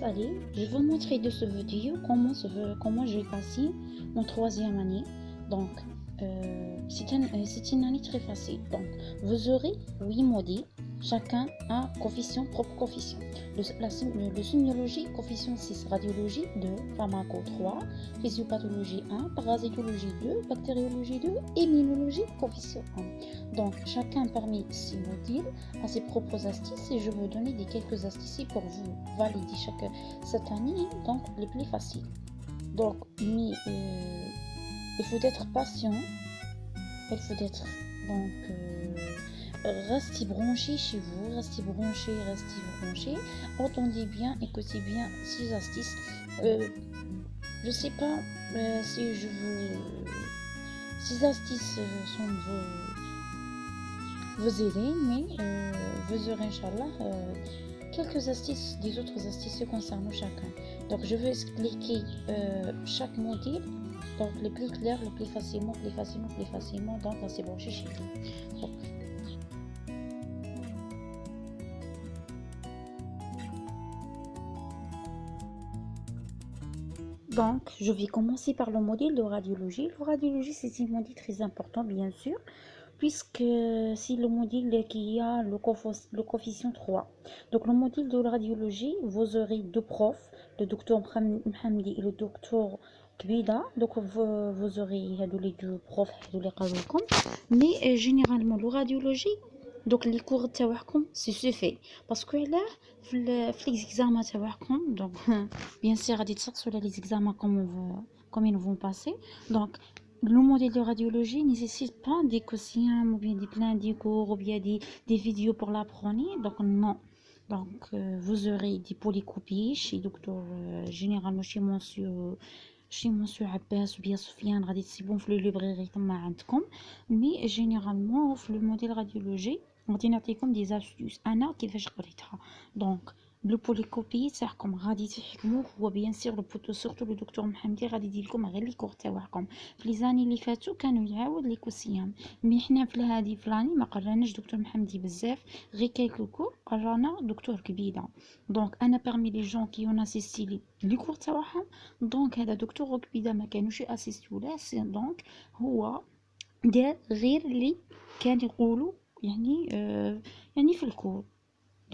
Salut, je vais vous montrer de ce vidéo comment j'ai passé mon troisième année. Donc, c'est une année très facile. Donc, vous aurez 8 modules, chacun a propre coefficient. Le sémiologie, coefficient 6, radiologie 2, pharmaco 3, physiopathologie 1, parasitologie 2, bactériologie 2, immunologie, coefficient 1. Donc, chacun parmi ces modules a ses propres astuces et je vais vous donner quelques astuces pour vous valider cette année, donc les plus faciles. Donc, il faut être patient, il faut être restez branché chez vous, restez branché. Entendez bien, écoutez bien ces astuces. Je sais pas si je veux. Ces astuces sont vous aider, mais vous aurez, Inch'Allah, quelques astuces, des autres astuces concernant chacun. Donc, je vais expliquer chaque module, donc les plus clairs, les plus facilement, donc c'est branché chez vous. Donc, je vais commencer par le module de radiologie. Le radiologie, c'est un module très important, bien sûr, puisque c'est le module qui a le coefficient 3. Donc, le module de radiologie, vous aurez deux profs, le docteur Mohamedi et le docteur Kbida. Donc, vous aurez les deux profs, mais généralement, le radiologie, donc les cours تاعكم c'est fait parce que là في l'examen تاعكم donc bien sûr غادي تسقسوا les examens comme ils vont passer. Donc le modèle de radiologie ne nécessite pas des quotients ou bien plein de cours ou bien des vidéos pour l'apprendre. Donc non. Donc vous aurez des polycopies chez docteur généralement chez monsieur Abbas ou bien Sofiane غادي تسيبهم في librairie تما عندكم. Mais généralement في le modèle radiologie غادي نعطيكم دي astuces انا كيفاش قريتها. Donc لو بوليكوبي تاعكم غادي تحكموا هو بيان سيغ لو بوتو سورتو لو دكتور محمدي غادي يدير لكم غير لي كور تاعكم. في لي زاني اللي فاتو كانوا يعاود لي كوسيام، مي حنا في هذه فلاني ما قراناش دكتور محمدي بزاف، غير كيلكو كور قرانا دكتور كبيده. دونك انا بارمي لي جون كي اون اسيستي لي كور تاعهم، دونك هذا دكتور كبيده ما كانوش ياسيستيو له، دونك هو دار غير اللي كان يقولوا يعني في الكور.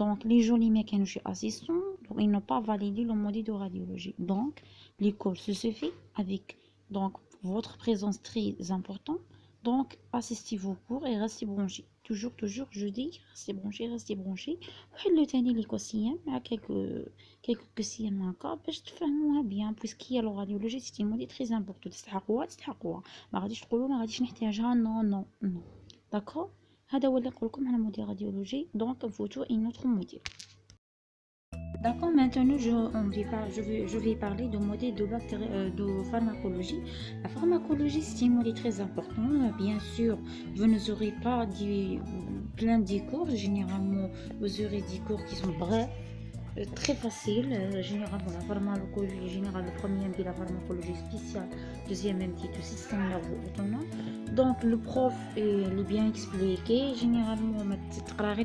Donc, les gens qui ne sont pas assistants, ils n'ont pas validé le module de radiologie. Donc, l'école se fait avec votre présence très importante. Donc, assistez vos cours et restez branchés. Toujours, je dis, restez branchés. Le tenir les quotidiens, quelques quotidiens encore, parce que تفهموها bien, puisqu'il y a la radiologie, c'est un module très important. تستحقوها. ما غاديش تقولوا ما غاديش نحتاجها. Non. D'accord? هذا هو اللي نقولكم على موديل راديولوجي. Donc photo et notre modèle. D'accord, maintenant je vais parler du modèle de pharmacologie. La pharmacologie, c'est un modèle très important. Bien sûr, vous n'aurez pas plein de cours. Généralement, vous aurez des cours qui sont brefs, très faciles. Généralement, la pharmacologie générale, le premier MD, la pharmacologie spéciale, deuxième MD, le système nerveux autonome. Donc, le prof est bien expliqué. Généralement,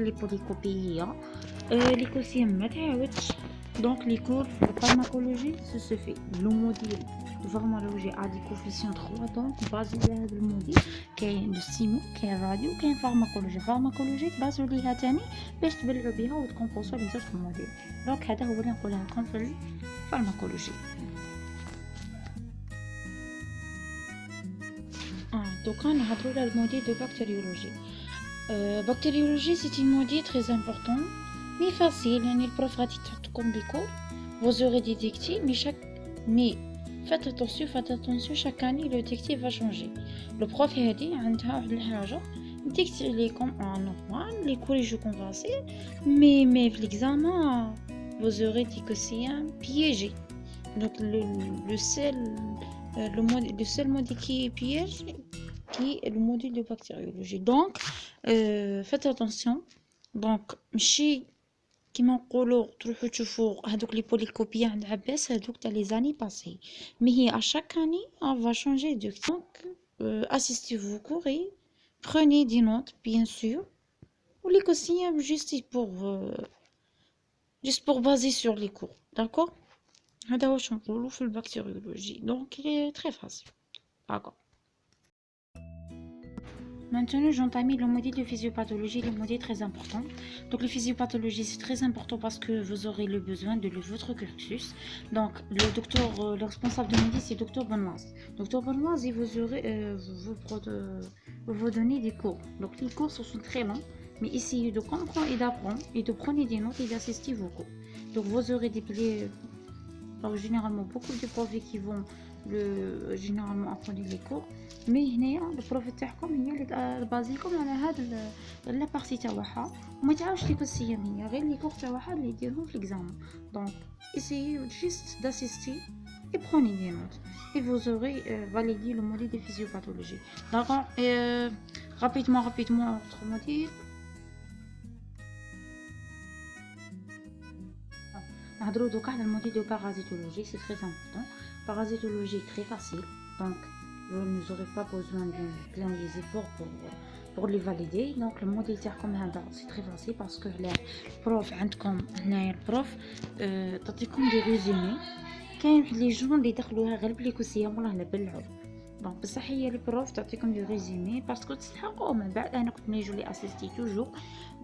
les polycopies. Les quotients ما تعاودش. Donc les cours de pharmacologie se fait le module de pharmacologie a des coefficients 3. donc basé على هذا الموديل كاين السيمو كاين الراديو كاين pharmacologie basé عليها ثاني باش تبلعوا بها وتكونبوسوا لي زوج موديل. دونك هذا هو اللي نقولها لكم في الفارماكولوجي. دوكا نهضروا على الموديل دو بكتيريولوجي. Bactériologie, c'est un module très important, mais facile. Le prof va comme des cours. Vous aurez des dictées, mais faites attention, chaque année, le dictée va changer. Le prof a dit, dictée comme en normal, les corriges qu'on va faire, mais l'examen, vous aurez des quotients piégés. Donc, le seul module qui est piège, qui est le module de bactériologie. Donc, faites attention. Donc, ماشي كيما نقولوا تروحوا تشوفوا هذوك لي بوليكوبيا عند عباس هذوك تاع لي زاني باسي، مي هي chaque année on va changer de donc assistez vos cours et prenez des notes bien sûr ou les quotidiens juste juste pour baser sur les cours, d'accord. هذا واش نقولوا في البكتيريولوجي. Donc il est très facile, d'accord. Maintenant, j'entame le module de physiopathologie, le module très important. Donc, la physiopathologie, c'est très important parce que vous aurez le besoin de votre cursus. Donc, le docteur, le responsable de module, c'est docteur Benoît. Docteur Benoît, il vous donner des cours. Donc, les cours sont très longs, mais essayez de comprendre et d'apprendre et de prendre des notes et d'assister vos cours. Donc, vous aurez des piliers. Donc, généralement, beaucoup de profs qui vont généralement apprendre les cours. مي هنايا البروف تاعكم هي اللي بازيكم على هاد لا بارتي تاعها وما تعاودش ليكم السيام هي غير لي كور تاعها اللي يديرهم في ليكزامان. دونك essayez juste d'assister et prenez des notes et vous aurez validé le module de physiopathologie. D'accord. Rapidement autre module. نهضروا دوكا على الموديل دو parasitologie. C'est très important. Parasitologie très facile. Donc vous n'aurez pas besoin de plein des efforts pour les valider. Donc le modèle تاعكم هذا c'est très facile parce que le prof عندكم هنايا البروف تعطيكم دي ريزومي. كاين واحد لي جون اللي دخلوها غير بليكوسيام والله لا بلعوا. دونك بصح هي البروف تعطيكم دي ريزومي باسكو تستحقوا من بعد. انا كنت نيجو لي اسيستي توجور.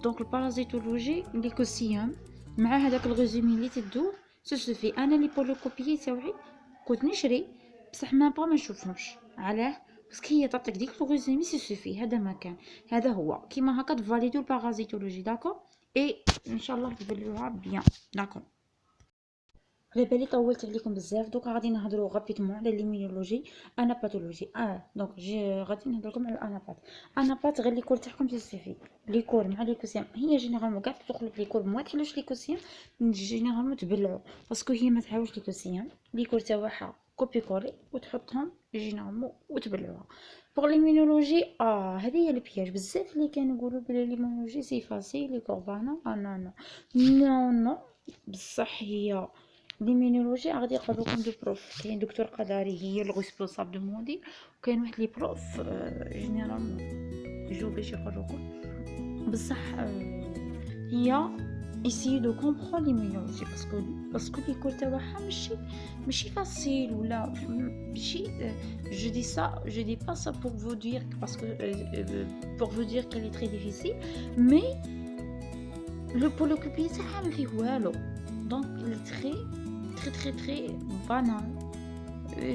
دونك البارازيتولوجي ليكوسيام مع هذاك الريزومي اللي تدوه سوفي. انا لي بولوكوبيي تاوعي كنت نشري بصح ما نشوفهمش. علاه؟ باسكو هي تعطيك ديك الريزومي سوفي. هذا ما كان، هذا هو كيما هكا تفاليدو البارازيتولوجي. داكور اي ان شاء الله تبلوها بيان. داكور. على بالي طولت عليكم بزاف. دوكا غادي نهضروا غابيدمون على ليمينولوجي اناباثولوجي. دونك غادي نهضر لكم على الانابات. غير لي كور تاعكم سوفي. لي كور مع لي كوسيام هي جينيرالمون كاع تقلب لي كور ما تحلوش لي كوسيام جينيرالمون تبلعوا باسكو هي ما تعاوش لي كوسيام. لي كور تاعها كوبي كولي وتحطهم جينيرالمون وتبلعوها. بوغ ليمينولوجي هذه هي البياج بزاف اللي كانوا يقولوا بلي ليمينولوجي سي فاسيل لي كوربانا. نو بصح هي ليمينولوجي غادي يقولوا لكم دو بروف. كاين دكتور قداري هي لو ريسبونسابل دو موديل وكاين واحد لي بروف جينيرالمون يجوا باش يقولوا لكم بصح هي essayez de comprendre l'immunologie parce que les cours تاعها ماشي facile ولا ماشي. je dis pas ça pour vous dire parce que pour vous dire qu'elle est très difficile, mais le polycopie تاعها ما فيه والو. donc il est très banal.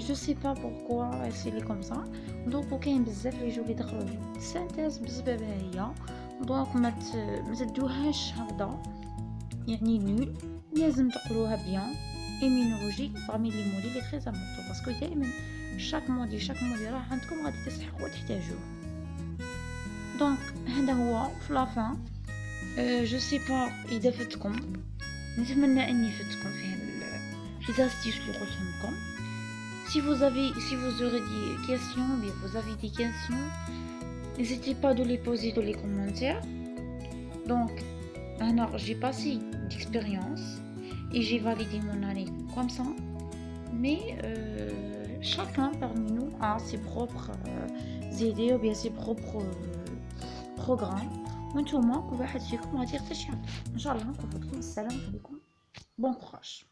je sais pas pourquoi c'est comme ça. donc وكاين بزاف لي يجوا يدخلوا السانتيز بسببها هي. دونك ما تدوهاش هكذا يعني نول. لازم تقروها بيان. ايمينولوجي parmi les modules est très important parce que دائما chaque module راه عندكم غادي تستحقوا تحتاجوه. دونك هذا هو في لافان. جو سي با اذا فتكم. نتمنى اني فتكم في هذا لي زاستيس اللي قلتهم لكم. si vous aurez des questions, bien vous avez des questions, n'hésitez pas de les poser dans les commentaires. Donc j'ai passé d'expérience et j'ai validé mon année comme ça, mais chacun parmi nous a ses propres idées ou bien ses propres programmes. وانتوما كل واحد فيكم غادي يختار شي حاجه. ان شاء الله نشوفكم. السلام عليكم. bon courage.